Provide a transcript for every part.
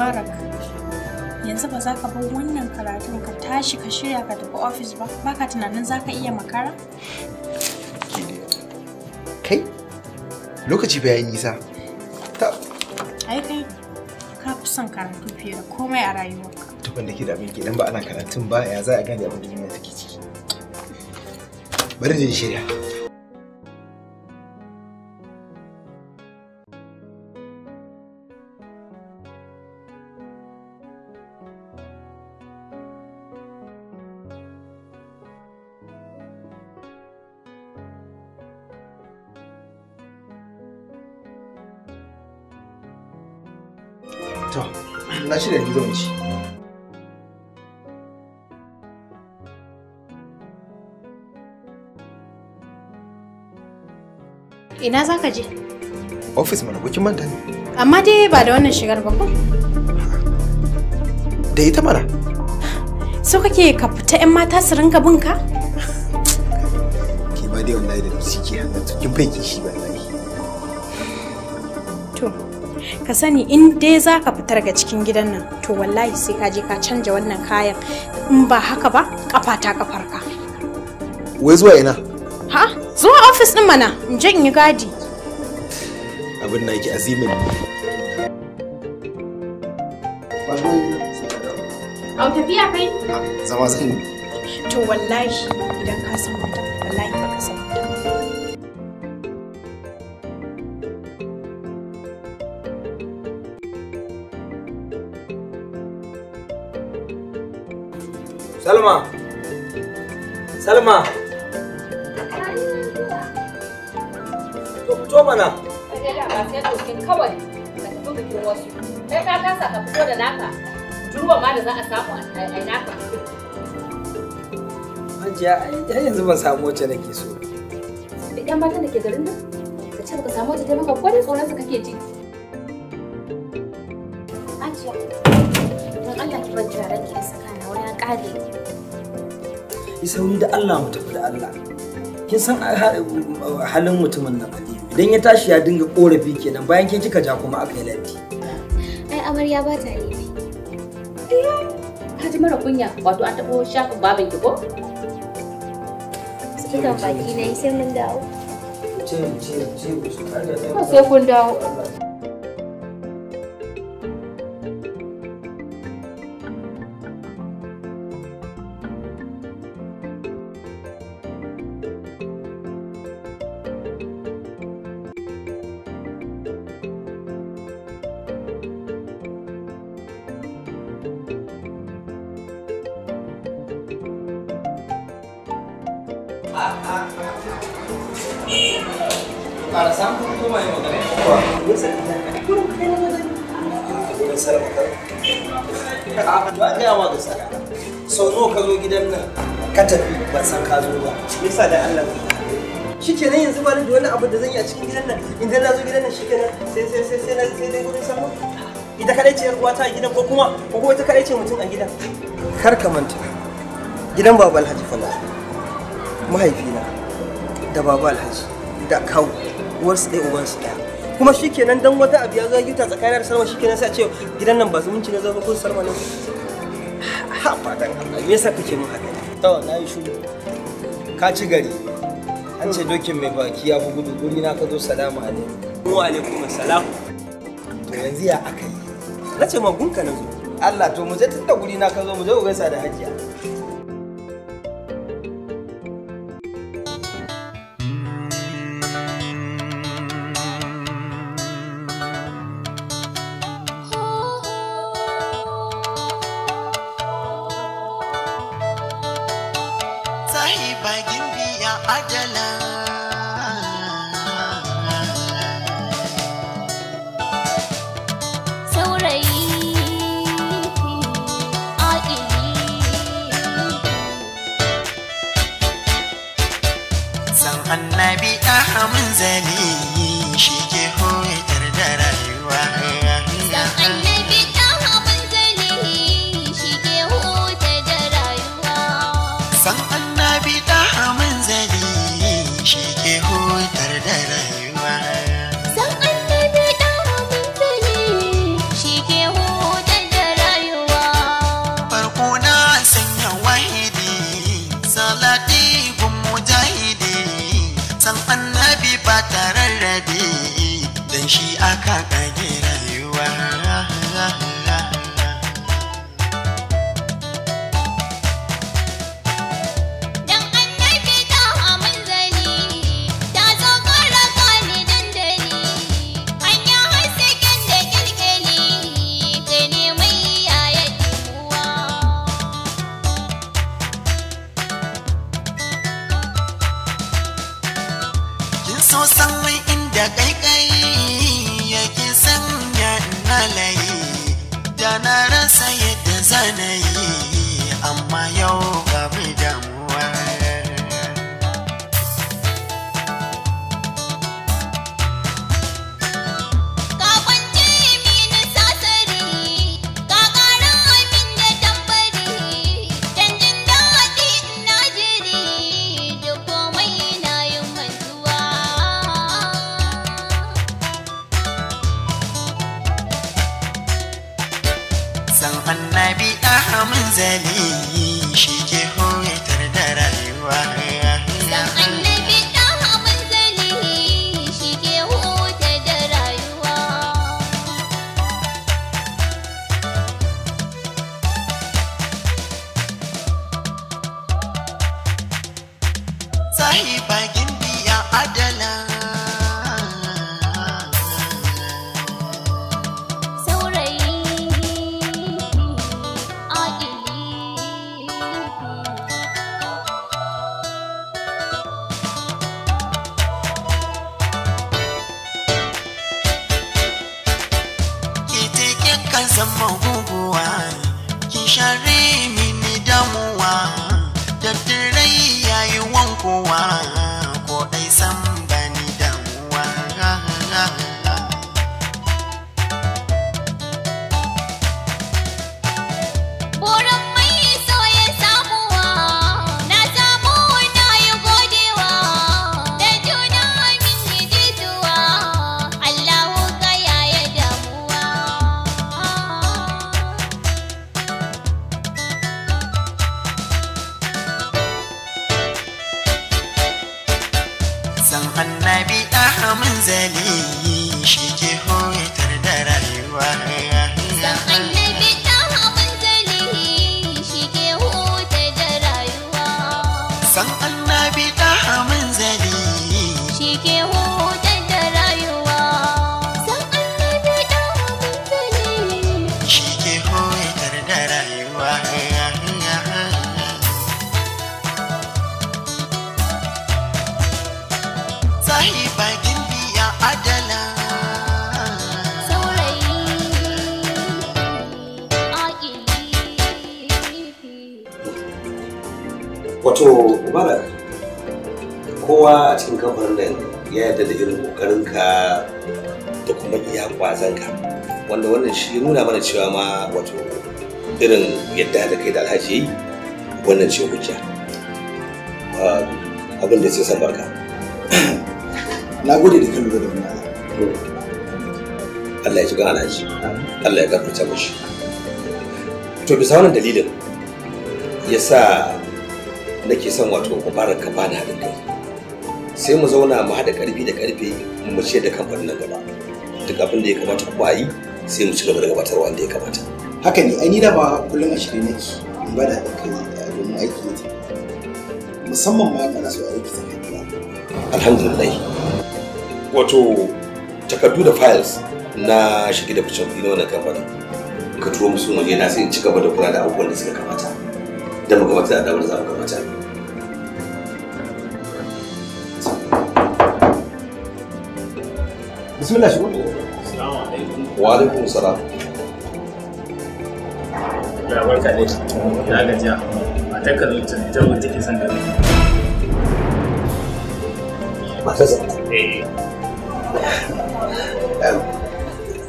Mubarak, yanzu ba za ka bar wannan karatun ka tashi ka shirya ka tafi ofis ba? Baka tunanin za ka iya makara? Kai? Lokaci ba yayi nisa. Ai kai ka fi son karatu fiye da komai a rayuwarka. Tukun da ke da abin idan ba ana karatun ba ya za a gane abin duniya take ciki. Bari da shirya. To, na shirya ni zan ci. Ina za ka je? Ofis mana kukin manta ne. Amma dai ba da wannan shigar ba ko? Da ita mana. So kake ka fita 'yan mata su rinka bin ka? Ke ba dai wallahi da su ke hannatu kin faiki shi wallahi. To, ka sani in dai za ka fita daga cikin gidan nan to wallahi sai ka je ka canja wannan kayan, in ba haka ba kafa ta kafarka. Wai zuwa ina? Ha? Zuwa ofis din mana in je in yi gadi. Abin na yake azimin. Au tafiya kai? Zama zan yi. To wallahi idan ka san mutum wallahi ba ka san mutum. Salma! Salma! To mana! Kaje da ba sai dokin kawai ka tafi bikin wasu. Kai ka kasa ka fito da naka. Juruwa ma da za a samu a naka. Hajiya, ai yanzu ban samu wacce nake so. Idan matan da ke garin nan, ka ce baka samu wacce ta maka kwarin tsoron su kake ji. Hajiya, don Allah ki bar jaran ki saka na wani ya kare. Yi sauri da Allah mu tafi da Allah. Kin san halin mutumin nan Aliyu. Idan ya tashi ya dinga korafi kenan bayan ke kika ja kuma aka yi latti. Ai amarya ba ta yi. Ka ji mara kunya wato an taɓo shafin babin ki ko? Sukan baki na yi sai mun dawo. Ce su kada da. Ba sai kun dawo. Para samun kuma yi magana. Ba gaya ma gasa. Sau nawa ka zo gidan nan ka tafi ban san ka zo ba. Nisa da Allah. Shi kenan yanzu ba da wani abu da zan yi a cikin gidan nan. Idan na zo gidan nan shi kenan sai dai gurin sama. Ita kadai ce uwata a gidan ko kuma ita kadai ce mutum a gidan. Kar ka manta. Gidan Baba Alhaji Fala. Mahaifina da Baba Alhaji da kawu uwarsu ɗaya ubansu ɗaya kuma shikenan dan wata abu ya zo gita tsakanin da Salma shikenan sai a ce gidan nan ba zumunci na zama ko Salma ne ha fadan Allah me yasa kake mun haka to na yi shiru ka ci gari an ce dokin mai baki ya fi gudu guri na ka zo salamu alaikum wa alaikum assalam to yanzu ya aka yi na ce ma gunka na zo Allah to mu je tunda guri na ka zo mu je ku gaisa da hajiya Annabi ɗaha munzali shi ke hoitar da rayuwa. San annabi ɗaha munzali shi ke hoitar da rayuwa. San annabi ɗaha munzali shi ke hoitar da rayuwa. San annabi ɗaha munzali shi ke hoitar shi aka kage rayuwa. So san mai inda kaikai yake sanya halaye da na rasa yadda zanayi amma yau babu damuwa. San annabi ɗaha munzali shi ke hoyatar da rayuwa. San annabi ɗaha munzali shi ke hoyatar da rayuwa. Sahiba gimbiya adala zama guguwa kin share mini damuwa da tirai yayi wankowa ko dai san bani damuwa. Burin mai so ya samuwa na samu na yi godewa da juna min yi jituwa Allahu ka yaya damuwa. San annabi ɗaha munzali shi ke hoyatar da rayuwa. San annabi ɗaha munzali shi ke hoyatar da rayuwa. San annabi ɗaha munzali shi ke hoyatar da rayuwa. San annabi ɗaha munzali shi ke hoyatar da rayuwa. Sahiba gimbiya adala saurayi aƙili. Wato Mubarak, kowa a cikin kamfanin nan ya yarda da irin ƙoƙarinka da kuma iya ƙwazonka, wanda wannan shi nuna mana cewa ma wato irin yadda da kai da Alhaji yi wannan ce hujja. Abin da sai san barka. Na gode da kan lura da wannan Allah ya ji gan Alhaji, Allah ya gafarta mashi. To bisa wannan dalilin yasa nake son wato Mubarak ka bani haɗin kai. Sai mu zauna mu haɗa ƙarfi da ƙarfe mu ce da kamfanin nan gaba. Duk abin da ya kamata kuma a yi sai mu ci gaba da gabatarwa wanda ya kamata. haka ne, ai ni da ba kullum a shirye nake in ba da haɗin kai domin aiki ya tafi, musamman ma ana so a aiki ta kai. Alhamdulillah. Wato takardu da files na shige da ficen kuɗi na wannan kamfanin ka turo musu waje na sai in ci gaba da kula da abubuwan da suka kamata da mu gabatar da abin da za mu gabatar. Bismillah shigo. Assalamu alaikum. Wa alaikum salam. Ya barka dai. Ya gajiya. Matar ka zo ta wanda take son gani. Matar sa. Eh.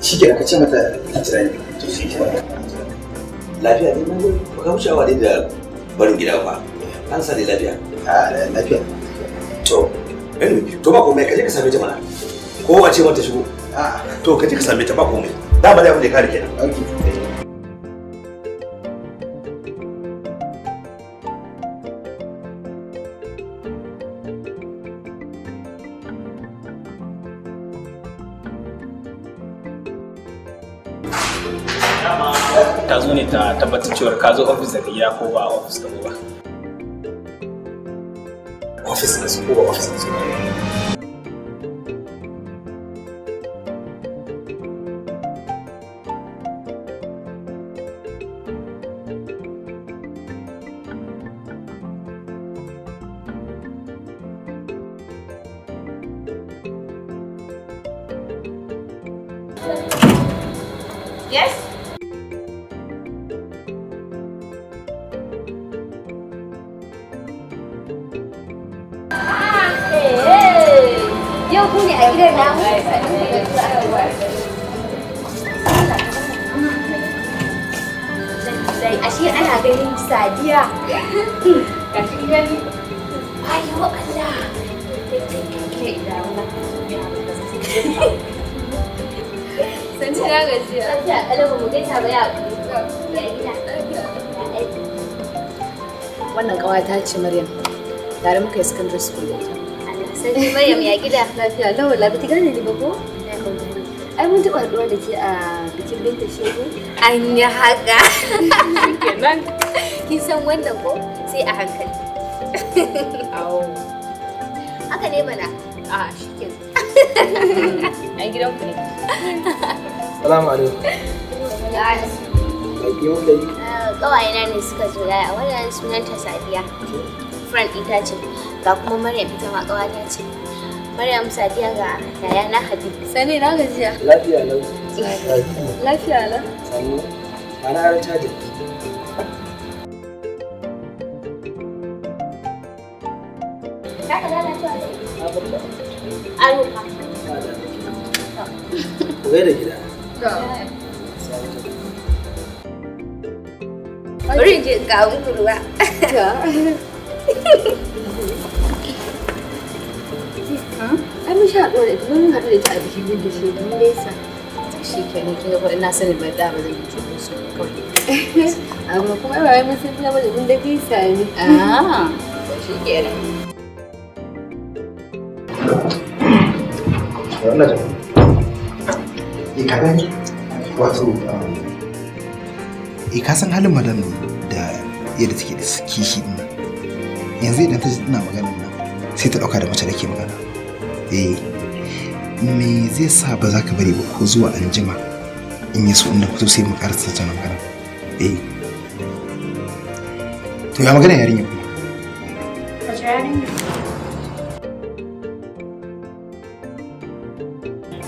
Shi ke ka ce mata jira ne. To shi ke. Lafiya ne mun ba ka wuce awa dai da barin gida ba. An sa dai lafiya. A lafiya. To, to ba komai ka je ka same ta mana. Ko a ce mata shigo. To ka je ka same ta ba komai. Da ba da abin da ka rike nan. Okay. ta zo ne ta tabbatar cewa ka zo ofis daga gida ko ba ofis ka ba. Ofis na su ko ba ofis na su ba. Yes? Yau ku ne a gidan namu. Ashe ana ganin Sadiya. Gashi gani. Ayo Allah. Sun ci na gajiya. Lafiya kalau mu gaisa ba ya gida. Wannan ƙawata ce Maryam. Tare muka yi secondary school da ita. Sai Maryam ya gida. Lafiya lawa labiti gane ni ba ko? Ai mun taɓa haɗuwa da ke a bikin Binta Shehu. An yi haka. Kenan. Kin san wannan ko? Sai a hankali. Awo. Haka ne mana. A shikenan. Ai gidanku ne. Salamu alaikum. Ƙawayena ne suka zo yaya wannan sunanta Sadiya. Friend ita ce. Ga kuma Maryam ita ma ƙawata ce. Maryam Sadiya ga yayana Habib. Sani na gajiya. Lafiya lau. Lafiya lau. Sannu. Ana har caji. Ka lalacewa ne? Aruka. Gai da gida. Bari in je in kawo muku ruwa. Ai mun sha haɗuwa da ita mun haɗu da ita a bikin Binta Shehu mun nesa. Shi kenan kin ga ina sanin bai da ba zan yi cikin su kawai. Amma kuma ai wai mun san ta bane mun da gaisa ne. Ah. Shi kenan. Wannan da ka gani wato ka san halin madan da yadda take da kishi din yanzu idan ta ji ina maganar nan sai ta dauka da mace da ke magana me zai sa ba za ka bari ba ko zuwa anjima in yi so inda fito sai mu karasa ta magana to ya magana yarinya kuma Wace yarinya?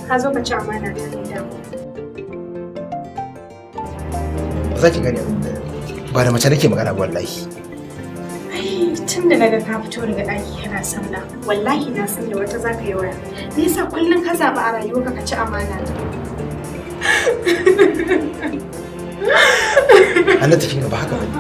Ka zo ka ci amana ta ne da ba za ki gani abin da ba da mace nake magana ba wallahi. Ai, tun da naga ka fito daga ɗaki kana sallah, wallahi na san da wata zaka yi waya. Me yasa kullum ka zaɓi a rayuwarka ka ci amana ta? Ana tafi ba haka bane.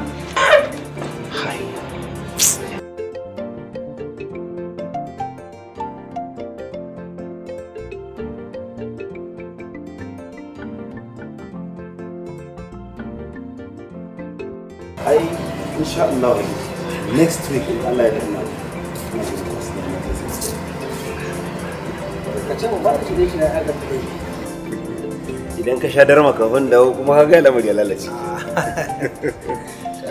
ai insha Allah next week in Allah ya yarda Ka ce mu ba shi da shi na aka fito. idan ka sha darma kafin dawo kuma ka ga lamari ya lalace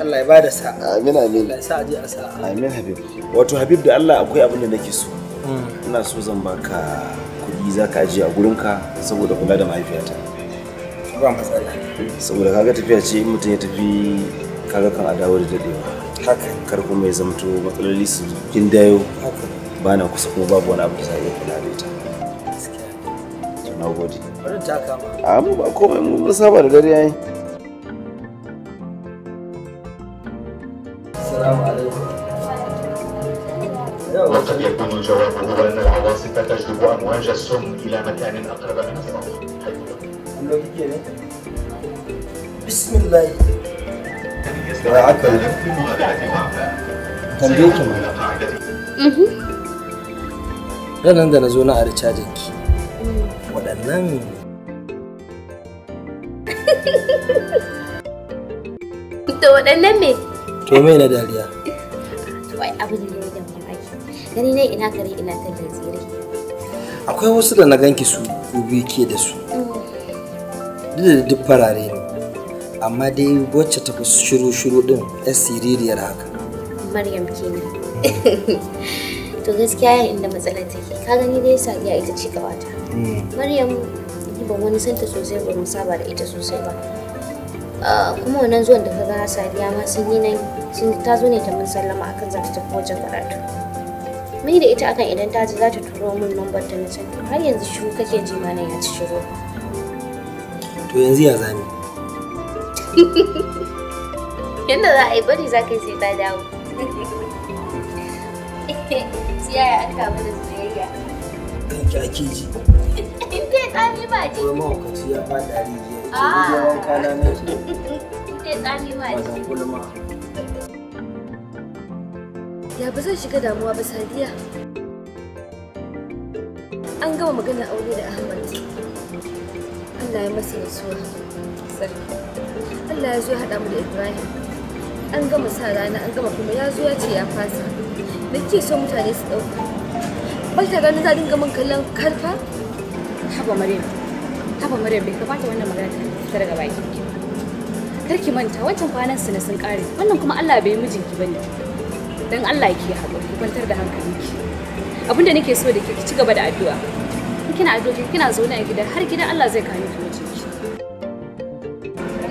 Allah ya bada sa'a. amin amin Allah ya sa aje a sa'a. amin Habib wato Habib da Allah akwai abin da nake so ina so zan baka kuɗi zaka aje a gurinka saboda kula da mahaifiyata Ba matsala. saboda kaga tafiya ce in mutum ya tafi kaga kan a dawo da dadewa Haka. kar kuma ya zamto matsaloli su kin dayo Haka. ba na kusa kuma babu wani abu da za a iya kula da ita to na gode Bari ta kama. a mu ba komai mu mun saba da dare yayi Assalamu alaikum. وقد يكون جوابه أن العواصف تجلب أمواج السم إلى مكان أقرب من السطح. Allah kike ne? Bismillah. Ya aka yi. Tambaye ki mana. Ranar da na zo na ari cajin ki. Waɗannan To waɗannan me? to me na dariya? Wai abu ne da mamaki. Gani ne ina kare ina tallan tsire. Akwai wasu da na ganki su biyu ke da su. Duk da duk farare ne. amma dai wacce ta fi shiru din yar siririyar haka. Maryam kenan. To gaskiya inda matsalar take ka gani dai Sadiya ita ce gabata. Maryam ban wani santa sosai ba mu saba da ita sosai ba. Kuma wannan zuwan da ka ga Sadiya ma sun yi nan sun ta zo ne ta mun sallama akan za ta tafi wajen karatu. Mai da ita akan idan ta ji za ta turo min lambar ta na can har yanzu shiru kake ji ma nan ya ci shiru. To yanzu ya zami. Yanda za a yi bari za ka yi sai ta dawo. Siyaya an kama da soyayya. Kanki ake ji. In dai tsami ba ji. Kuma mahaukaci ya faɗa rijiya. Ita wanka na nake. In dai tsami ba ji. Wajen gulma. Ya ba zan shiga damuwa ba Sadiya. An gama magana aure da Ahmad. Allah ya masa rasuwa. Allah ya zo haɗa mu da Ibrahim. An gama sa rana an gama kuma ya zo ya ce ya fasa. Me kike so mutane su ɗauka? Ba ta ganin za dinga min kallon karfa? Haba Maryam bai kamata wannan magana ta fita daga bakin ki. Kar ki manta wancan kwanan su ne sun kare. Wannan kuma Allah bai mijinki bane. Dan Allah ki haƙuri ki kwantar da hankalinki. Abinda nake so da ki ci gaba da addu'a. In kina addu'a kina zaune a gida har gidan Allah zai kawo ki mijinki.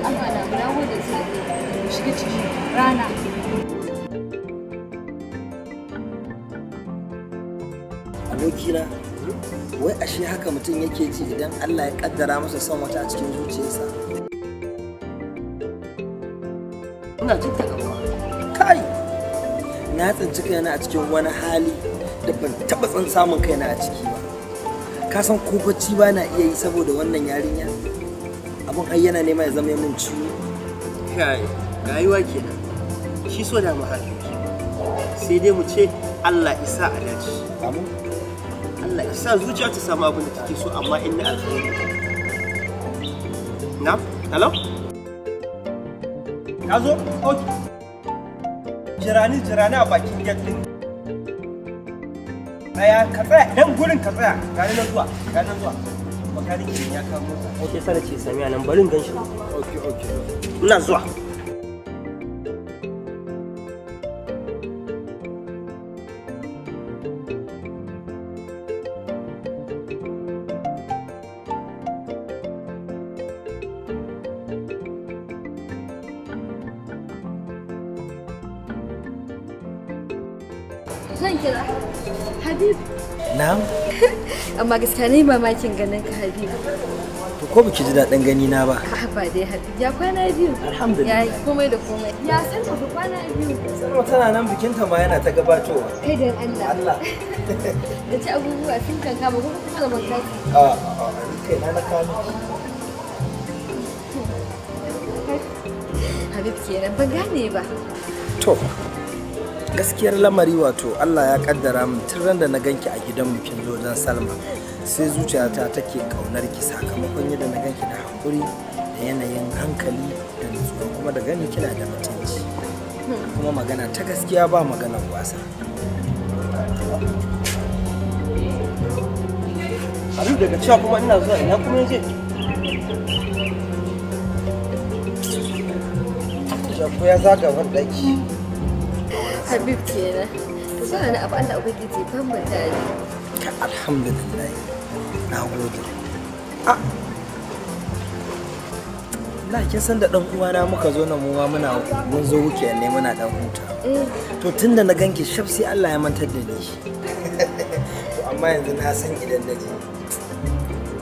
Allah na gode Sadiya. Shiga ciki rana. Abokina, wai ashe haka mutum yake ji idan Allah ya kaddara masa son wata a cikin zuciyarsa? Ina jin ta gaba. Kai! Na tsinci kaina a cikin wani hali da ban taɓa samun kaina a ciki ba. Ka san ko bacci ba na iya yi saboda wannan yarinya? Abin har yana nema ya zama min ciwo. Kai, rayuwa kenan. Shi so da mahali. Sai dai mu ce Allah isa a dace. Amin. Allah ya sa zuciya ta samu abin da take so amma in na alkhairi. Na? Hello? Ka zo? Okay. Jirani a bakin gate din. Tsaya ka tsaya dan gurin ka tsaya. Gani nan zuwa. Makarin ya kawo mota. Okay, sai ce sami nan barin ganshi. Okay. Ina zuwa. Zan kira Habib. Na'am. Amma gaskiya ne mamakin ganin ka Habib. To ko biki ji daɗin gani na ba? Ba dai Habib ya kwana biyu. Alhamdulillah. Ya komai da komai. Ya san ba kwana biyu. Sanwa tana nan bikinta ma yana ta gabatowa. Kai dan Allah. Allah. Da ci abubuwa sun kan kama ko kuma da makasi. Kai na kano. Habib kenan ban gane ba. To. Gaskiyar lamari wato Allah ya kaddara min tun ran da na ganki a gidan bikin zojen Salma sai zuciyata take kaunar ki sakamakon yadda na ganki da hakuri da yanayin hankali da nutsuwa kuma da gani kina da mutunci kuma magana ta gaskiya ba maganar wasa. Abin daga cewa kuma ina zuwa ina kuma yaje. Ko ya zaga wandaki. Habib kenan. To ba ni abu Allah ubangiji ban mu tare. Alhamdulillah. Na gode. Na kin san da dan uwana muka zo nan mu ma mun zo wuke ne muna dan huta. To tunda na ganki shaf sai Allah ya mantar da ni. To amma yanzu na san idan da ji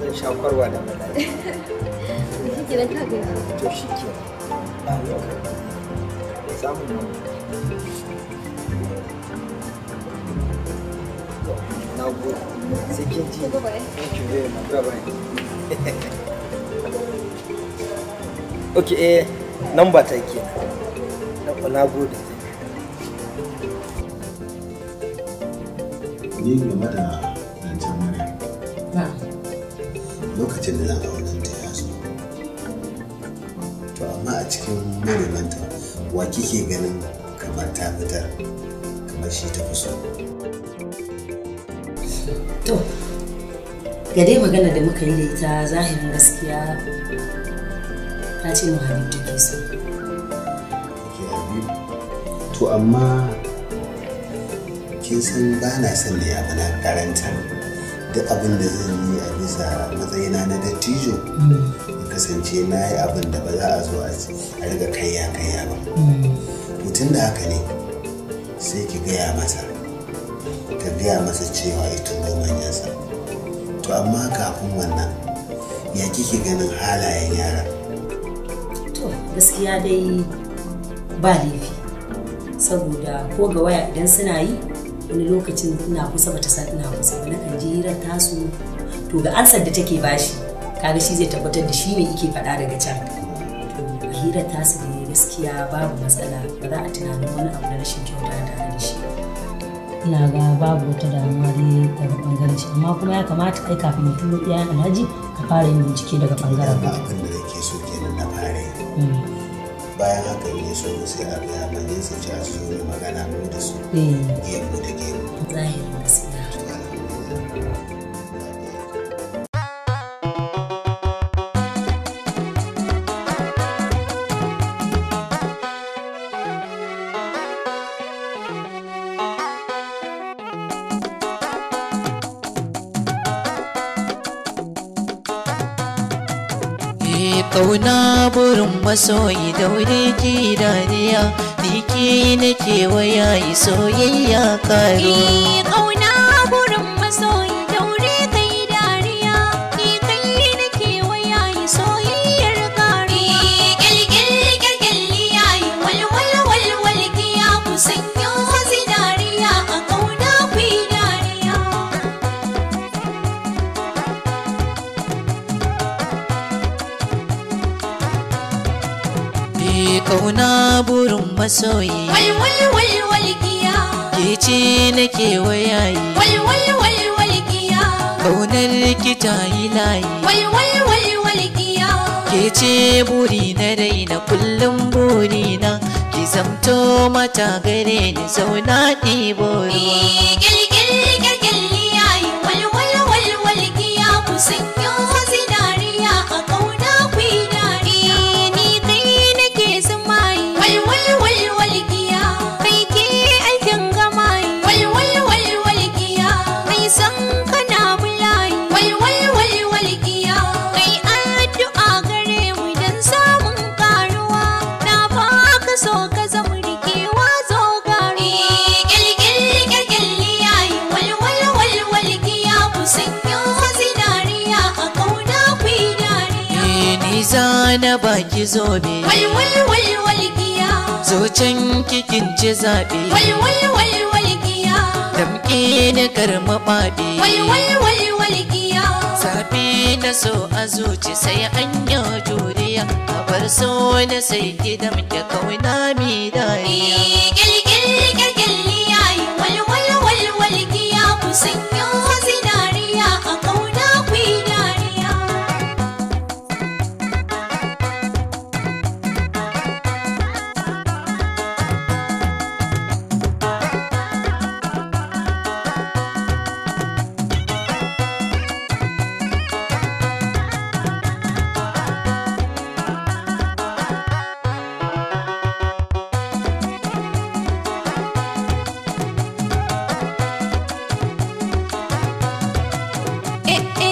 zan sha kwarwa da malai. Shi kenan ka ga. To shi kenan. Ba lokaci. Samu na gode. Sai kin ji. Thank you very much. Bye-bye. Okay, number ta ke. Na gode. Ni game da zancen Maryam. Lokacin da zan auren ta ya zo. To amma a cikin marimanta wa kike ganin kamar ta fitar kamar shi ta fi so. To, ga dai magana da muka yi da ita zahirin gaskiya ta ta ce min Habib take so. To amma kin san ba na son ne abu na karanta duk abin da zan yi a bisa matsayina na dattijo ya kasance na yi abin da ba za a zo a riga kayya ba. Tun da haka ne sai ki gaya masa ka gaya masa cewa ita manyansa. To amma kafin wannan ya kike ganin halayen yara? To gaskiya dai ba laifi saboda ko ga waya idan suna yi wani lokacin ina kusa bata san ina kusa ba nakan ji hirar tasu to ga ansar da take bashi kaga shi zai tabbatar da shi ne yake faɗa daga can. To a hirar tasu ne gaskiya babu matsala ba za a tunanin wani abu na rashin kyauta tare da shi. Ina ga babu wata damuwa dai daga bangaren shi amma kuma ya kamata kai kafin ya turo iyayen Alhaji ka fara yin bincike daga bangaren ba abin da nake so kenan na fara yi. Bayan haka ne so sai a ga manyan su ci a zo da magana mu da su gemu da gemu. Zahirin gaskiya. Kauna burin masoyi daure ki dariya ni ke nake waya yi soyayya karo. Kauna burin masoyi daure kai dariya ni kai nake waya yi soyayyar karo. Gilgil yayi walwal giya ku sanyo zinariya a kauna ku dariya. Kauna burin masoyi walwal giya ke ce nake wayayi walwal giya kaunar ki ta yi layi walwal giya ke ce buri na raina kullum buri na ki zamto mata gare ni zauna ɗibo ruwa. Gilgil yayi walwal giya ku sanyo zinariya a kauna ku dariya. Ni kai nake zumayi walwal giya kai ke aikin gamayi walwal giya kai san kana bulayi walwal giya kai addu'a gare mu dan samun karuwa na baka so ka zama rikewa zo gari. Gilgil yayi walwal giya ku sanyo zinariya a kauna ku dariya. Ni zana baki zobe walwal giya zo can kikin ci zaɓe walwal giya damƙe na karma ɓaɓe walwal giya zaɓe na so a zuci sai an yi juriya a bar so na sai gidan da kauna mi dariya. Gilgil yayi walwal giya ku sanyo zinariya a kauna ku dariya.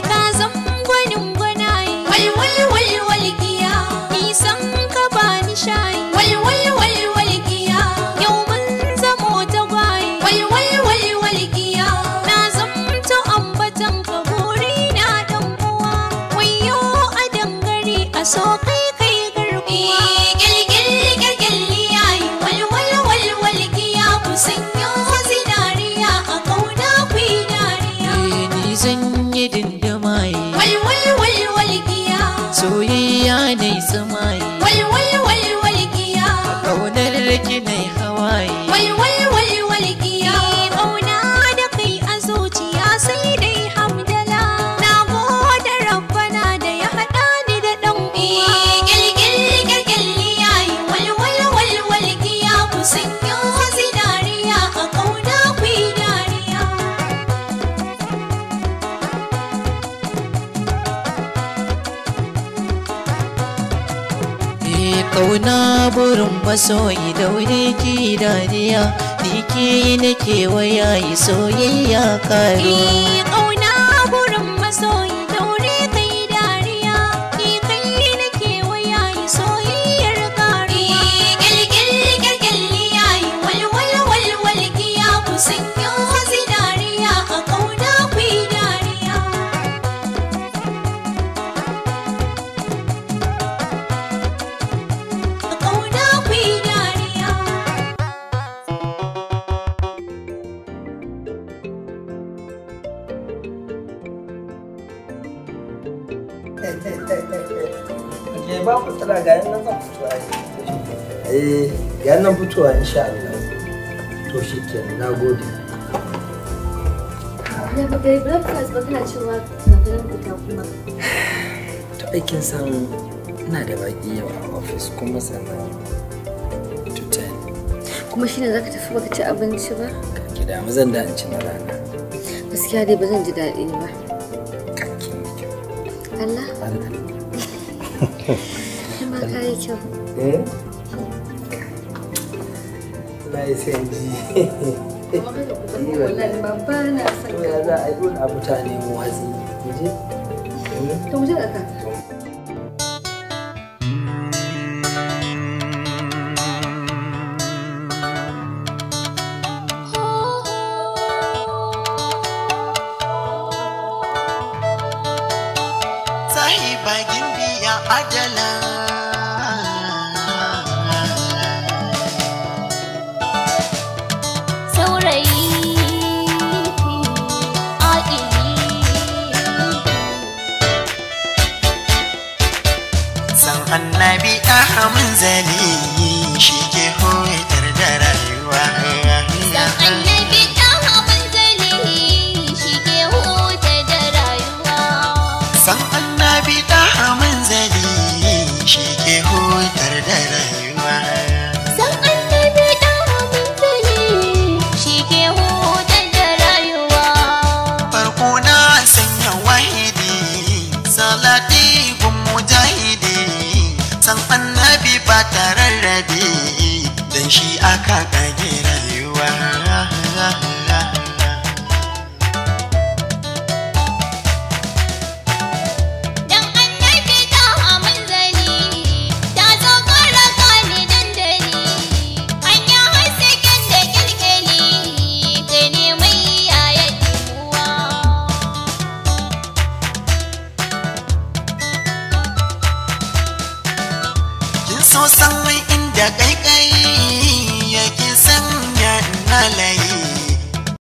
Ka zan gwanin gwanaye walwal giya nisan ka bani shayi walwal giya yau mun zamo tagwaye walwal giya na zamto ambatan ka buri na dan uwa wayo a dangare a so kai garkuwa. Gilgil yayi walwal giya ku sanyo zinariya a kauna ku dariya. Ni zan yi dindamaye walwal giya soyayya na yi tsamaye walwal giya kaunar ki na yi hawaye walwal giya kauna da kai a zuciya sai dai hamdala na gode rabbana da ya haɗa ni da ɗan uwa. Gilgil yayi walwal giya ku sanyo zinariya a kauna ku dariya. kauna burin masoyi daure ki dariya ni ke nake waya yi soyayya karo kauna burin masoyi daure kai dariya ni kai nake waya yi soyayyar karo gilgil yayi walwal walwal kiya ku sanyo zinariya a kauna ku dariya a kauna ku dariya ke ba ku tsara ga nan zan fito ga nan fitowa insha Allah to shikenan nagode Ya ba kai breakfast ba kana cewa kafin fita kuma. to aikin san ina da baki yau a office kuma sannan to 10 Kuma shine zaka tafi baka ci abinci ba? gida mu zan da in ci na rana Gaskiya dai ba zan ji daɗi ba. Allah? Kuma ka yi kyau. na yi sai ji Wallahi babba na son to ya za a yi dole a mutane mu watsi je To mu je ka. sahiba gimbiya adala saurayi aƙili san annabi ahamin zali shi ke hoyar da rayuwa dan annabi ta manzali shi ke huta da rayuwa san annabi ahamin zali shi ke hoyar da rayuwa san annabi ta manzali shi ke huta da rayuwa farko na sanya wahidi salati gun mujahidi san annabi ba tararrabe dan shi aka kage rayuwa